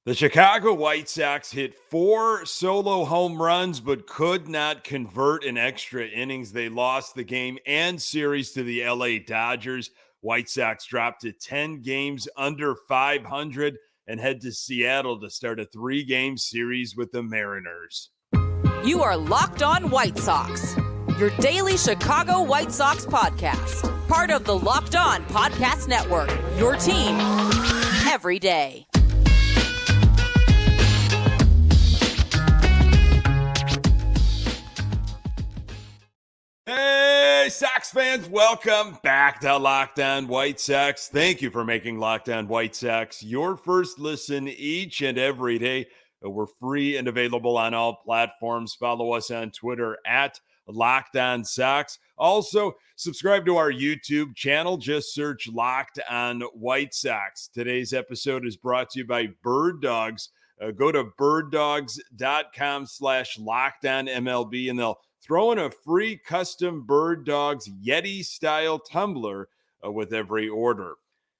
The Chicago White Sox hit 4 solo home runs but could not convert in extra innings. They lost the game and series to the LA Dodgers. White Sox dropped to 10 games under 500 and head to Seattle to start a 3-game series with the Mariners. You are Locked On White Sox, your daily Chicago White Sox podcast. Part of the Locked On Podcast Network, your team every day. Hey, Sox fans, welcome back to Locked On White Sox. Thank you for making Locked On White Sox your first listen each and every day. We're free and available on all platforms. Follow us on Twitter at Locked On Sox. Also, subscribe to our YouTube channel. Just search Locked On White Sox. Today's episode is brought to you by Birddogs. Go to birddogs.com/LockedOnMLB and they'll throw in a free custom Birddogs Yeti-style tumbler with every order.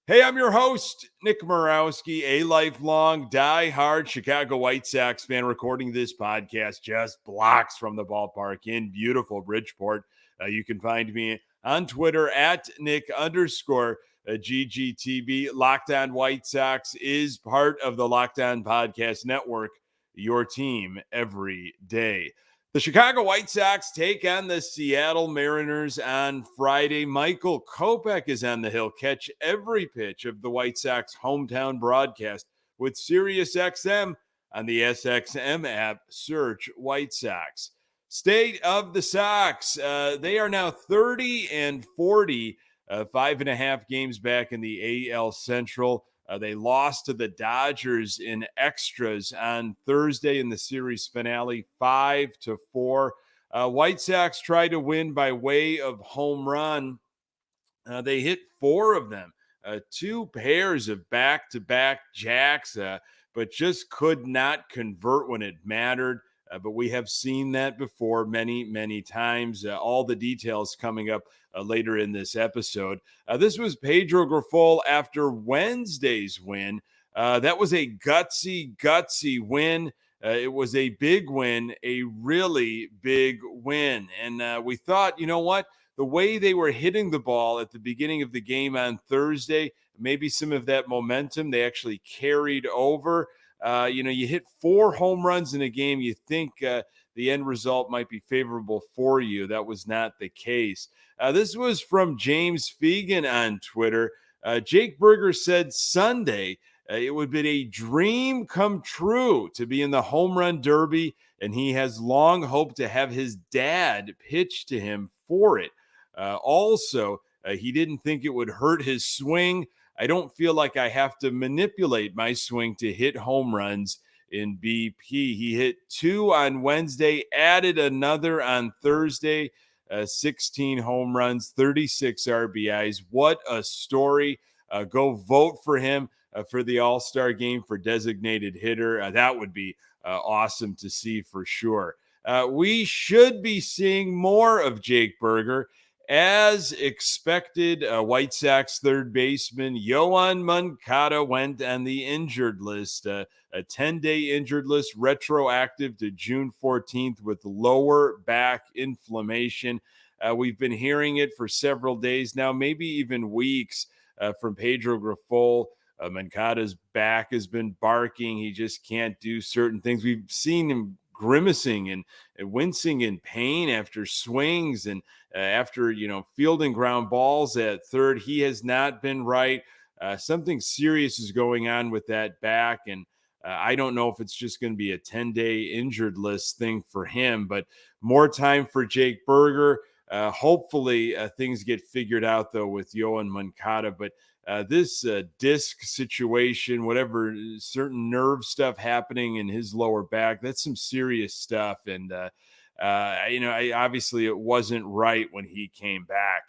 Hey, I'm your host, Nick Morawski, a lifelong, die-hard Chicago White Sox fan, recording this podcast just blocks from the ballpark in beautiful Bridgeport. You can find me on Twitter at Nick_GGTB. Locked On White Sox is part of the Locked On Podcast Network, your team every day. The Chicago White Sox take on the Seattle Mariners on Friday. Michael Kopech is on the hill. Catch every pitch of the White Sox hometown broadcast with SiriusXM on the SXM app. Search White Sox. State of the Sox. They are now 30-40, 5.5 games back in the AL Central. They lost to the Dodgers in extras on Thursday in the series finale, 5-4. White Sox tried to win by way of home run. They hit 4 of them, 2 pairs of back-to-back jacks, but just could not convert when it mattered. But we have seen that before many, many times. All the details coming up later in this episode. This was Pedro Grifol after Wednesday's win. That was a gutsy win. It was a big win, a really big win. And we thought, you know what? The way they were hitting the ball at the beginning of the game on Thursday, maybe some of that momentum they actually carried over. You hit 4 home runs in a game. You think the end result might be favorable for you. That was not the case. This was from James Fegan on Twitter. Jake Burger said Sunday it would be a dream come true to be in the home run derby, and he has long hoped to have his dad pitch to him for it. Also, he didn't think it would hurt his swing. I don't feel like I have to manipulate my swing to hit home runs in BP. He hit 2 on Wednesday, added another on Thursday, 16 home runs, 36 RBIs. What a story. Go vote for him for the All-Star game for designated hitter. That would be awesome to see for sure. We should be seeing more of Jake Burger. As expected, White Sox third baseman Yoan Moncada went on the injured list, a 10-day injured list retroactive to June 14th with lower back inflammation. We've been hearing it for several days now, maybe even weeks from Pedro Grifol. Moncada's back has been barking. He just can't do certain things. We've seen him grimacing and wincing in pain after swings and after, fielding ground balls at third. He has not been right. Something serious is going on with that back. And I don't know if it's just going to be a 10-day injured list thing for him, but more time for Jake Burger. Hopefully things get figured out, though, with Yoan Moncada. But this disc situation, whatever certain nerve stuff happening in his lower back, that's some serious stuff. And, obviously it wasn't right when he came back.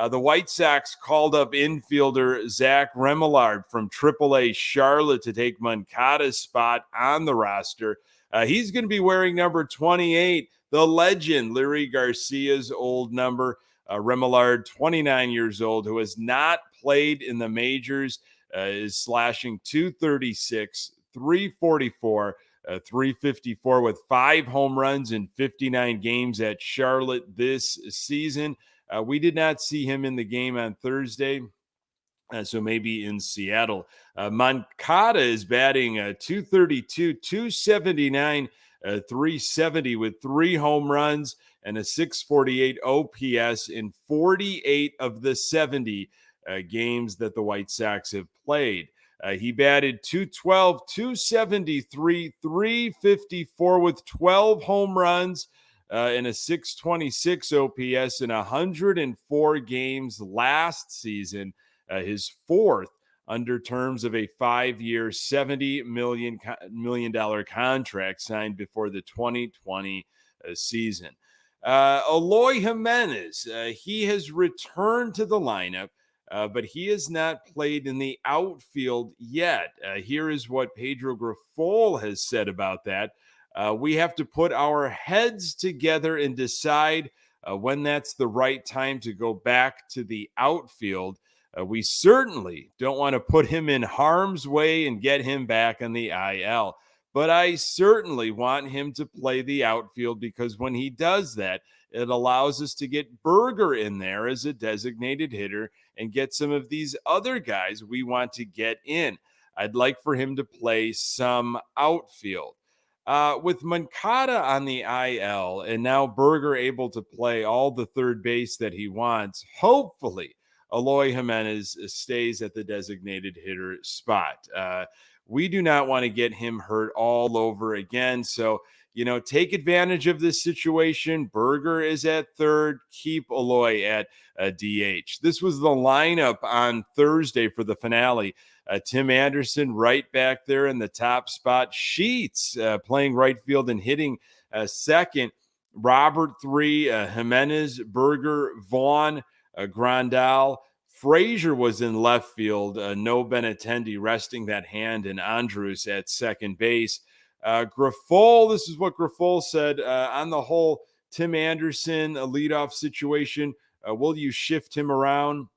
The White Sox called up infielder Zach Reynaldo from AAA Charlotte to take Moncada's spot on the roster. He's going to be wearing number 28, the legend, Larry Garcia's old number. Reynaldo, 29 years old, who has not played in the majors, is slashing .236, .344, 354 with 5 home runs in 59 games at Charlotte this season. We did not see him in the game on Thursday. So maybe in Seattle. Moncada is batting 232, 279, 370 with 3 home runs and a 648 OPS in 48 of the 70 games that the White Sox have played. He batted 212, 273, 354 with 12 home runs and a 626 OPS in 104 games last season. His fourth under terms of a 5-year, $70 million contract signed before the 2020 season. Eloy Jimenez, he has returned to the lineup, but he has not played in the outfield yet. Here is what Pedro Grifol has said about that. We have to put our heads together and decide when that's the right time to go back to the outfield. We certainly don't want to put him in harm's way and get him back on the IL. But I certainly want him to play the outfield because when he does that, it allows us to get Burger in there as a designated hitter and get some of these other guys we want to get in. I'd like for him to play some outfield. With Moncada on the IL and now Burger able to play all the third base that he wants, hopefully Eloy Jimenez stays at the designated hitter spot. We do not want to get him hurt all over again. So, take advantage of this situation. Burger is at third. Keep Eloy at DH. This was the lineup on Thursday for the finale. Tim Anderson right back there in the top spot. Sheets playing right field and hitting second. Robert 3, Jimenez, Burger, Vaughn, Grandal. Frazier was in left field. No Benintendi resting that hand, and Andrus at second base. Grifol, this is what Grifol said. On the whole, Tim Anderson, a leadoff situation. Will you shift him around?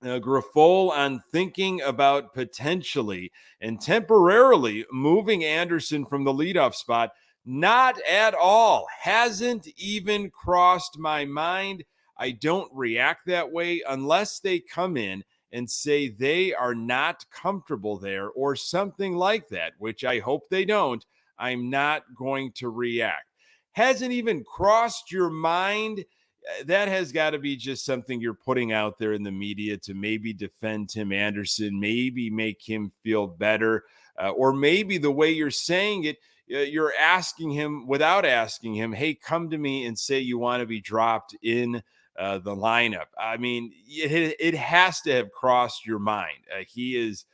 Grifol on thinking about potentially and temporarily moving Anderson from the leadoff spot. Not at all. Hasn't even crossed my mind. I don't react that way unless they come in and say they are not comfortable there or something like that, which I hope they don't. I'm not going to react. Hasn't even crossed your mind. That has got to be just something you're putting out there in the media to maybe defend Tim Anderson, maybe make him feel better, or maybe the way you're saying it, you're asking him without asking him, hey, come to me and say you want to be dropped in the lineup. I mean, it has to have crossed your mind. He is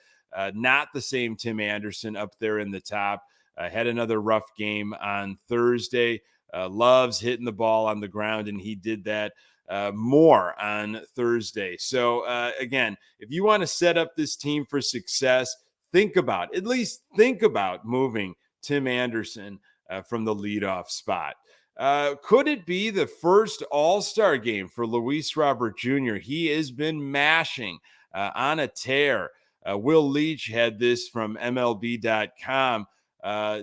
not the same Tim Anderson up there in the top. Had another rough game on Thursday. Loves hitting the ball on the ground, and he did that more on Thursday. So, again, if you want to set up this team for success, at least think about moving Tim Anderson from the leadoff spot. Could it be the first All-Star game for Luis Robert Jr.? He has been mashing on a tear. Will Leach had this from MLB.com.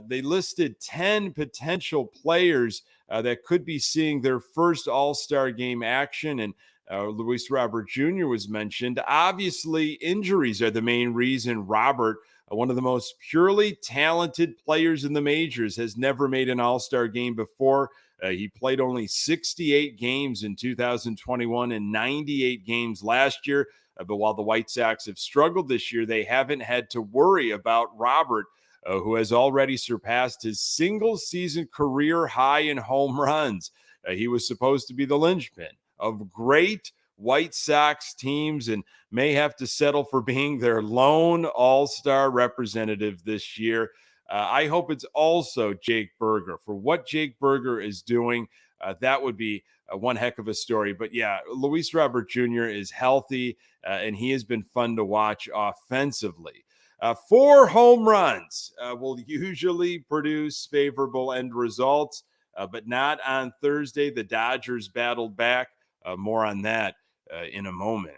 They listed 10 potential players that could be seeing their first All-Star game action, and Luis Robert Jr. was mentioned. Obviously, injuries are the main reason Robert, one of the most purely talented players in the majors, has never made an All-Star game before. He played only 68 games in 2021 and 98 games last year. But while the White Sox have struggled this year, they haven't had to worry about Robert, who has already surpassed his single-season career high in home runs. He was supposed to be the linchpin of great White Sox teams and may have to settle for being their lone all-star representative this year. I hope it's also Jake Burger. For what Jake Burger is doing, that would be one heck of a story. But yeah, Luis Robert Jr. is healthy, and he has been fun to watch offensively. 4 home runs will usually produce favorable end results, but not on Thursday. The Dodgers battled back. More on that in a moment.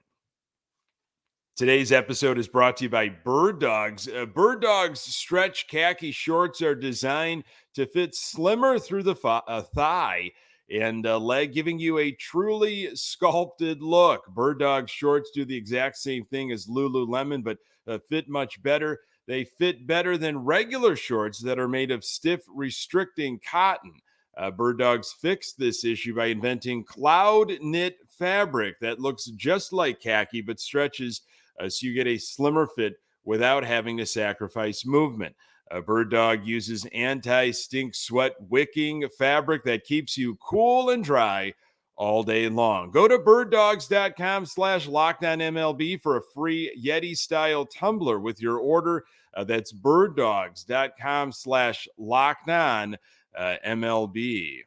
Today's episode is brought to you by Birddogs. Birddogs stretch khaki shorts are designed to fit slimmer through the thigh and leg, giving you a truly sculpted look. Birddogs shorts do the exact same thing as Lululemon, but fit much better. They fit better than regular shorts that are made of stiff, restricting cotton. Birddogs fixed this issue by inventing cloud knit fabric that looks just like khaki but stretches so you get a slimmer fit without having to sacrifice movement. Bird Dog uses anti-stink sweat wicking fabric that keeps you cool and dry all day long. Go to birddogs.com/LockedOnMLB for a free Yeti-style tumbler with your order. That's birddogs.com/LockedOnMLB.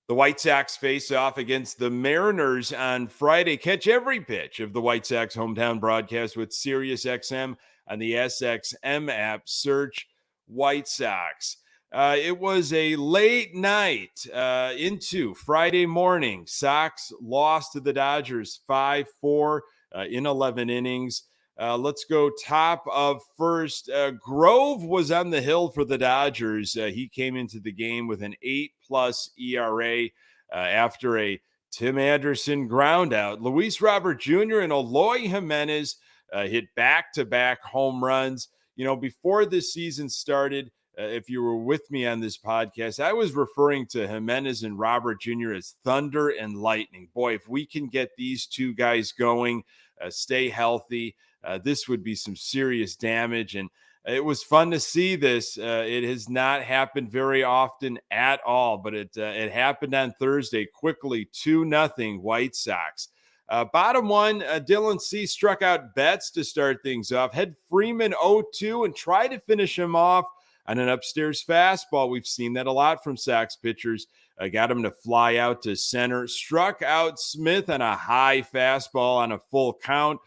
The White Sox face off against the Mariners on Friday. Catch every pitch of the White Sox hometown broadcast with SiriusXM on the SXM app. Search White Sox. It was a late night into Friday morning. Sox lost to the Dodgers 5-4 in 11 innings. Let's go top of first. Grove was on the hill for the Dodgers. He came into the game with an 8+ ERA after a Tim Anderson ground out. Luis Robert Jr. and Eloy Jimenez hit back-to-back home runs. You know, before this season started, if you were with me on this podcast, I was referring to Jimenez and Robert Jr. as thunder and lightning. Boy, if we can get these two guys going, stay healthy, this would be some serious damage. And it was fun to see this. It has not happened very often at all, but it happened on Thursday quickly. 2-0 White Sox. Bottom one, Dylan Cease struck out Betts to start things off. Had Freeman 0-2 and tried to finish him off on an upstairs fastball. We've seen that a lot from Sox pitchers. Got him to fly out to center. Struck out Smith on a high fastball on a full count.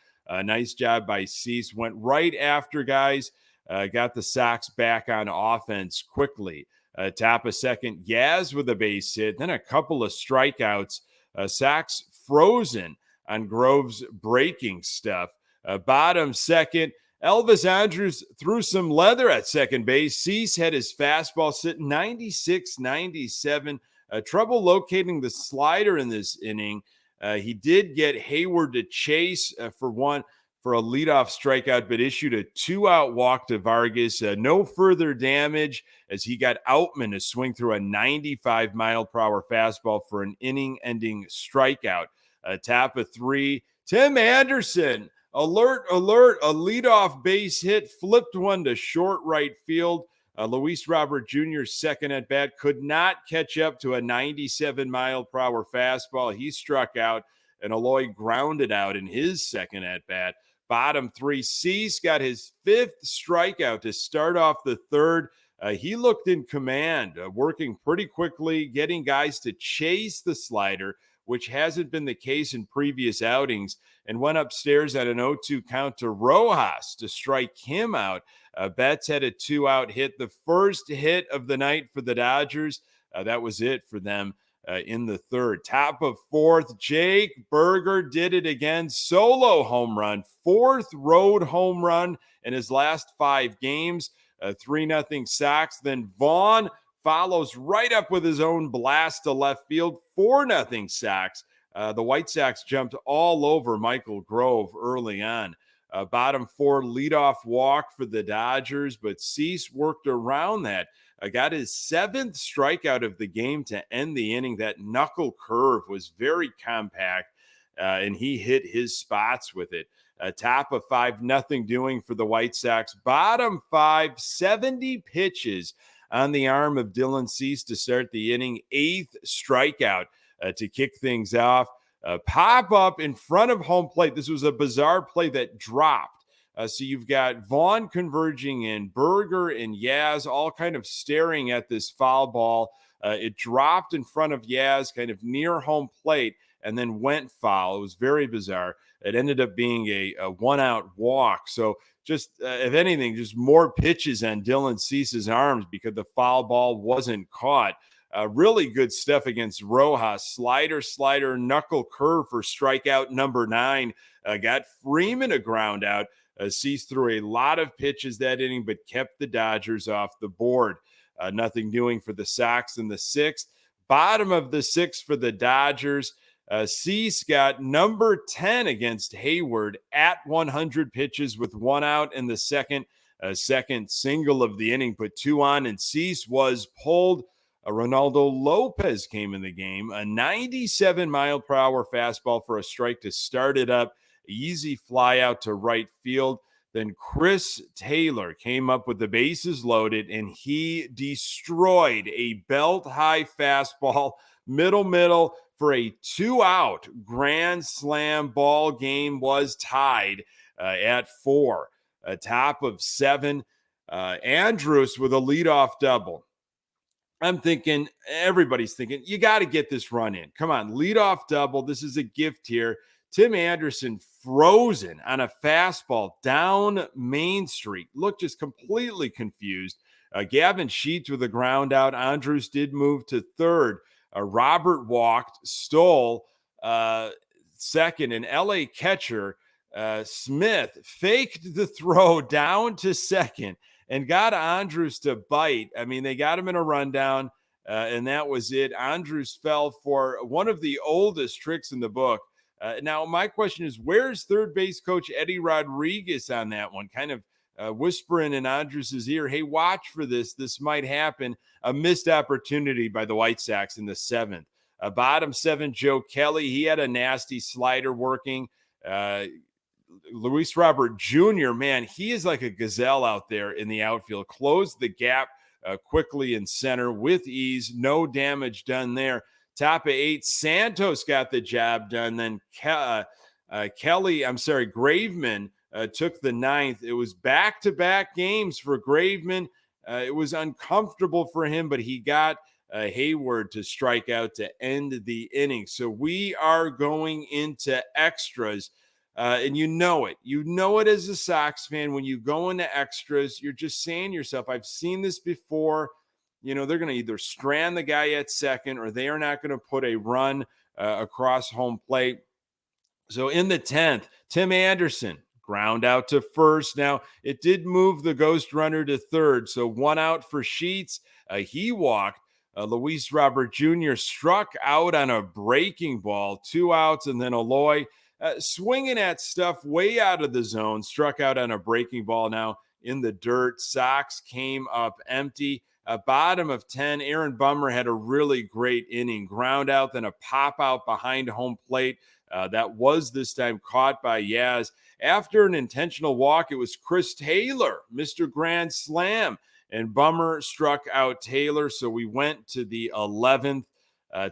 Nice job by Cease. Went right after guys. Got the Sox back on offense quickly. Top of second, Yaz with a base hit. Then a couple of strikeouts. Sox frozen on Grove's breaking stuff. Bottom second, Elvis Andrus threw some leather at second base. Cease had his fastball sitting 96-97. Trouble locating the slider in this inning. He did get Hayward to chase for a leadoff strikeout, but issued a 2-out walk to Vargas. No further damage as he got Outman to swing through a 95-mile-per-hour fastball for an inning-ending strikeout. Top of three, Tim Anderson. Alert, a leadoff base hit, flipped one to short right field. Luis Robert Jr.'s second at bat could not catch up to a 97-mile-per-hour fastball. He struck out, and Eloy grounded out in his second at bat. Bottom three, Cease got his 5th strikeout to start off the third. He looked in command, working pretty quickly, getting guys to chase the slider, which hasn't been the case in previous outings, and went upstairs at an 0-2 count to Rojas to strike him out. Betts had a 2-out hit, the first hit of the night for the Dodgers. That was it for them in the third. Top of fourth, Jake Burger did it again. Solo home run, 4th road home run in his last 5 games. 3-0 Sox. Then Vaughn follows right up with his own blast to left field. 4-0 Sox. The White Sox jumped all over Michael Grove early on. Bottom 4, leadoff walk for the Dodgers, but Cease worked around that. Got his 7th strikeout of the game to end the inning. That knuckle curve was very compact, and he hit his spots with it. Top of 5-0 doing for the White Sox. Bottom 5, 70 pitches on the arm of Dylan Cease to start the inning. 8th strikeout to kick things off. Pop up in front of home plate. This was a bizarre play that dropped. So you've got Vaughn converging in, Burger and Yaz all kind of staring at this foul ball. It dropped in front of Yaz, kind of near home plate, and then went foul. It was very bizarre. It ended up being a 1-out walk. So just, if anything, just more pitches on Dylan Cease's arms because the foul ball wasn't caught. Really good stuff against Rojas. Slider, knuckle curve for strikeout number 9. got Freeman a ground out. Cease threw a lot of pitches that inning, but kept the Dodgers off the board. Nothing doing for the Sox in the sixth. Bottom of the sixth for the Dodgers. Cease got number 10 against Hayward at 100 pitches with one out in the second. Second single of the inning, put two on, and Cease was pulled. Reynaldo Lopez came in the game. A 97-mile-per-hour fastball for a strike to start it up. Easy fly out to right field. Then Chris Taylor came up with the bases loaded, and he destroyed a belt-high fastball, middle, for a two-out grand slam. Ball game was tied at 4. Top of 7. Andrus with a leadoff double. I'm thinking, everybody's thinking, you got to get this run in. Come on, leadoff double. This is a gift here. Tim Anderson frozen on a fastball down Main Street. Looked just completely confused. Gavin Sheets with a ground out. Andrus did move to third. Robert walked, stole second. An LA catcher, Smith, faked the throw down to second and got Andrus to bite. I mean, they got him in a rundown, and that was it. Andrus fell for one of the oldest tricks in the book. Now, my question is, where's third base coach Eddie Rodriguez on that one? Kind of whispering in Andrus's ear, hey, watch for this. This might happen. A missed opportunity by the White Sox in the 7th. Bottom 7, Joe Kelly. He had a nasty slider working. Luis Robert Jr., man, he is like a gazelle out there in the outfield. Closed the gap quickly in center with ease. No damage done there. Top of 8, Santos got the job done. Then Graveman took the 9th. It was back-to-back games for Graveman. It was uncomfortable for him, but he got Hayward to strike out to end the inning. So we are going into extras. And you know it. You know it as a Sox fan. When you go into extras, you're just saying to yourself, I've seen this before. You know, they're going to either strand the guy at second or they are not going to put a run across home plate. So in the 10th, Tim Anderson ground out to first. Now, it did move the ghost runner to third. So one out for Sheets. He walked. Luis Robert Jr. struck out on a breaking ball. 2 outs, and then Eloy swinging at stuff way out of the zone, struck out on a breaking ball. Now in the dirt. Sox came up empty. Bottom of 10, Aaron Bummer had a really great inning. Ground out, then a pop out behind home plate. That was this time caught by Yaz. After an intentional walk, it was Chris Taylor, Mr. Grand Slam, and Bummer struck out Taylor. So we went to the 11th.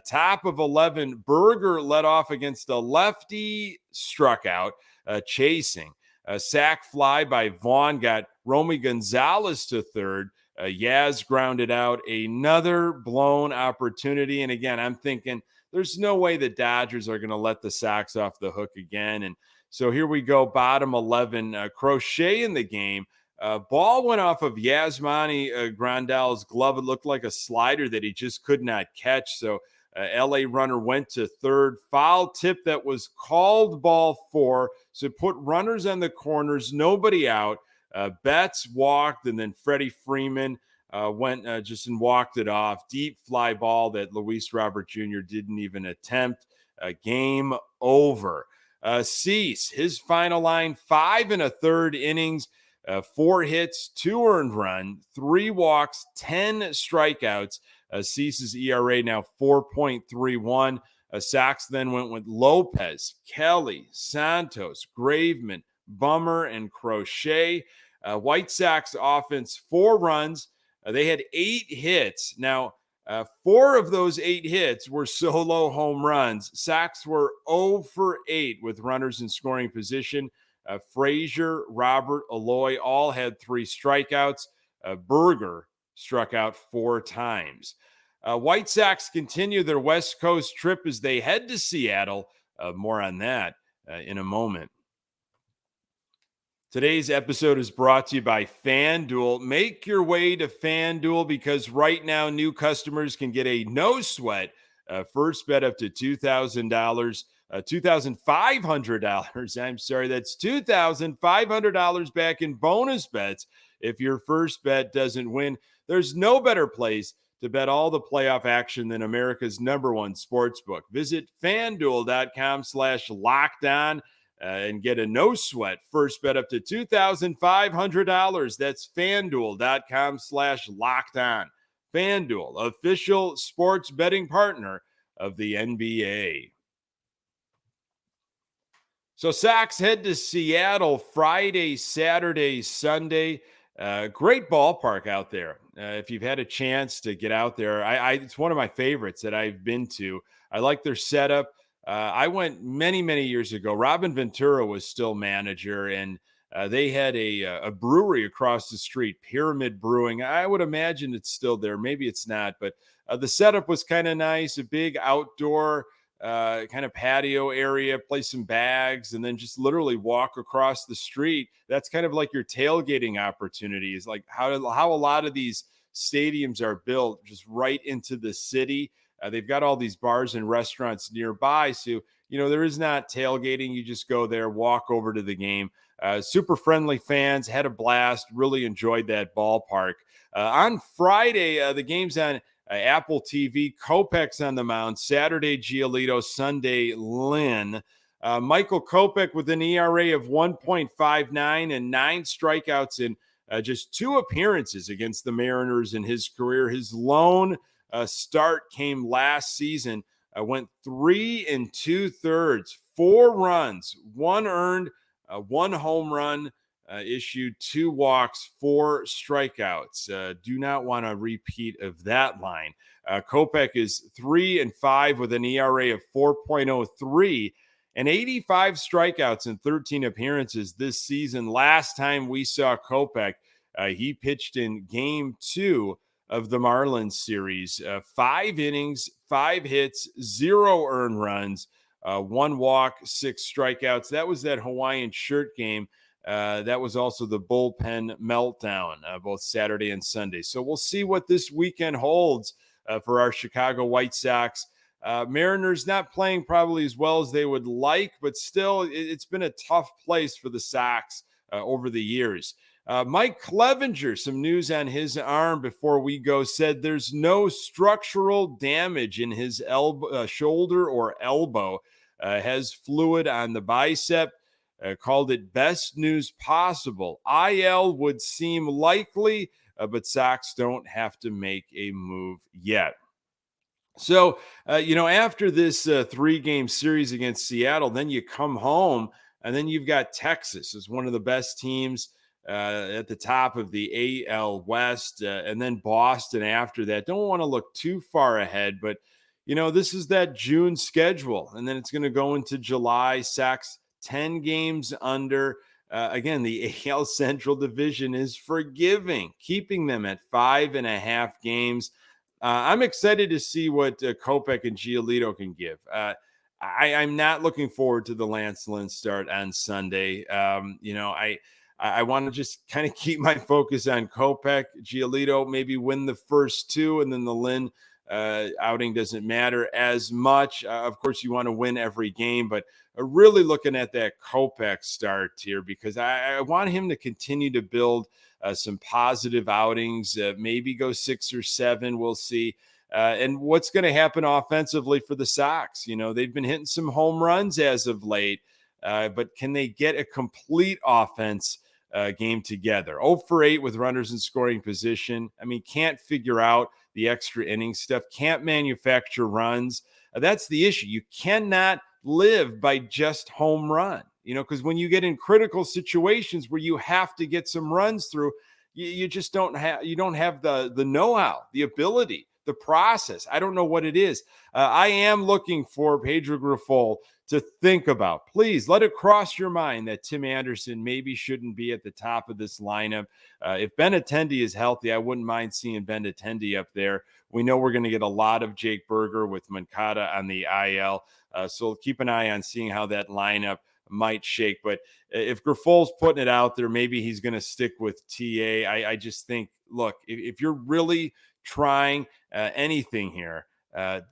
Top of 11, Burger led off against a lefty, struck out, chasing. A sac fly by Vaughn got Romy Gonzalez to third. Yaz grounded out. Another blown opportunity. And again, I'm thinking there's no way the Dodgers are going to let the Sox off the hook again. And so here we go, bottom 11, Crochet in the game. Ball went off of Yasmani Grandal's glove. It looked like a slider that he just could not catch. So LA runner went to third. Foul tip that was called ball 4. So put runners on the corners, nobody out. Betts walked, and then Freddie Freeman went just and walked it off. Deep fly ball that Luis Robert Jr. didn't even attempt. Game over. Cease, his final line, 5 1/3 innings, 4 hits, 2 earned run, 3 walks, 10 strikeouts. Cease's ERA now 4.31. Sox then went with Lopez, Kelly, Santos, Graveman, Bummer, and Crochet. White Sox offense, 4 runs. They had 8 hits. Now, 4 of those 8 hits were solo home runs. Sox were 0 for 8 with runners in scoring position. Frazier, Robert, Eloy all had 3 strikeouts. Burger struck out 4 times. White Sox continue their West Coast trip as they head to Seattle. More on that in a moment. Today's episode is brought to you by FanDuel. Make your way to FanDuel because right now new customers can get a no-sweat first bet up to $2,000 $2,500. I'm sorry, that's $2,500 back in bonus bets if your first bet doesn't win. There's no better place to bet all the playoff action than America's #1 sportsbook. Visit FanDuel.com/lockedon and get a no sweat first bet up to $2,500. That's FanDuel.com/lockedon. FanDuel, official sports betting partner of the NBA. So Sox head to Seattle Friday, Saturday, Sunday. Great ballpark out there. If you've had a chance to get out there, it's one of my favorites that I've been to. I like their setup. I went many, many years ago. Robin Ventura was still manager, and they had a brewery across the street, Pyramid Brewing. I would imagine it's still there. Maybe it's not, but the setup was kind of nice, a big outdoor kind of patio area, play some bags, and then just literally walk across the street. That's kind of like your tailgating opportunities, like how a lot of these stadiums are built just right into the city. They've got all these bars and restaurants nearby. So, there is not tailgating. You just go there, walk over to the game. Super friendly fans, had a blast, really enjoyed that ballpark. On Friday, the game's on Apple TV. Kopech's on the mound. Saturday, Giolito. Sunday, Lynn. Michael Kopech with an ERA of 1.59 and 9 strikeouts in just 2 appearances against the Mariners in his career. His lone start came last season. Went 3 2/3, 4 runs, 1 earned, 1 home run, issued 2 walks, 4 strikeouts. Do not want a repeat of that line. Kopech is 3-5 with an ERA of 4.03 and 85 strikeouts in 13 appearances this season. Last time we saw Kopech, he pitched in Game 2 of the Marlins series. 5 innings, 5 hits, 0 earned runs, 1 walk, 6 strikeouts. That was that Hawaiian shirt game. That was also the bullpen meltdown, both Saturday and Sunday. So we'll see what this weekend holds for our Chicago White Sox. Mariners not playing probably as well as they would like, but still, it's been a tough place for the Sox over the years. Mike Clevenger, some news on his arm before we go, said there's no structural damage in his shoulder or elbow. Has fluid on the bicep. Called it best news possible. IL would seem likely, but Sox don't have to make a move yet. So, after this 3-game series against Seattle, then you come home, and then you've got Texas as one of the best teams at the top of the AL West, and then Boston after that. Don't want to look too far ahead, but, this is that June schedule, and then it's going to go into July. Sox 10 games under. Again, the AL Central Division is forgiving, keeping them at 5.5 games. I'm excited to see what Kopech and Giolito can give. I'm not looking forward to the Lance Lynn start on Sunday. I want to just kind of keep my focus on Kopech. Giolito maybe win the first 2, and then the Lynn outing doesn't matter as much. Of course, you want to win every game, but really looking at that Kopech start here because I want him to continue to build some positive outings, maybe go 6 or 7. We'll see. And what's going to happen offensively for the Sox? They've been hitting some home runs as of late, but can they get a complete offense game together? 0 for 8 with runners in scoring position. I mean, can't figure out the extra inning stuff, can't manufacture runs. That's the issue. You cannot live by just home run, because when you get in critical situations where you have to get some runs through, you just don't have the know-how, the ability, the process. I don't know what it is. I am looking for Pedro Grifol to think about. Please let it cross your mind that Tim Anderson maybe shouldn't be at the top of this lineup. If Benintendi is healthy, I wouldn't mind seeing Benintendi up there. We know we're going to get a lot of Jake Burger with Moncada on the IL. So keep an eye on seeing how that lineup might shake. But if Grifol's putting it out there, maybe he's going to stick with TA. I just think, look, if you're really trying anything here,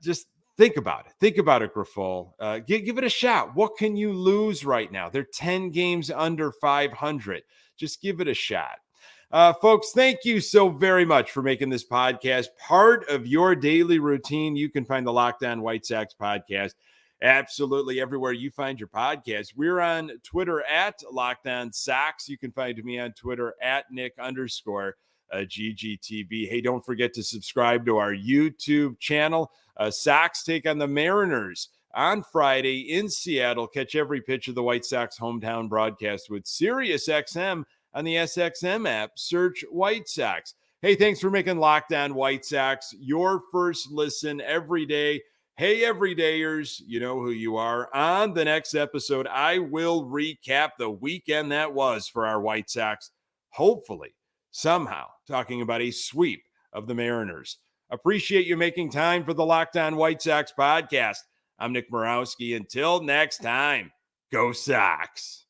just Think about it. Think about it, Grifol. Give it a shot. What can you lose right now? They're 10 games under 500. Just give it a shot. Folks, thank you so very much for making this podcast part of your daily routine. You can find the Locked On White Sox podcast absolutely everywhere you find your podcast. We're on Twitter at Locked On Sox. You can find me on Twitter at Nick_GGTB. Hey, don't forget to subscribe to our YouTube channel. Sox take on the Mariners on Friday in Seattle. Catch every pitch of the White Sox hometown broadcast with SiriusXM on the SXM app. Search White Sox. Hey, thanks for making Locked On White Sox your first listen every day. Hey, everydayers, you know who you are. On the next episode, I will recap the weekend that was for our White Sox, hopefully, somehow, talking about a sweep of the Mariners. Appreciate you making time for the Locked On White Sox podcast. I'm Nick Morawski. Until next time, go Sox.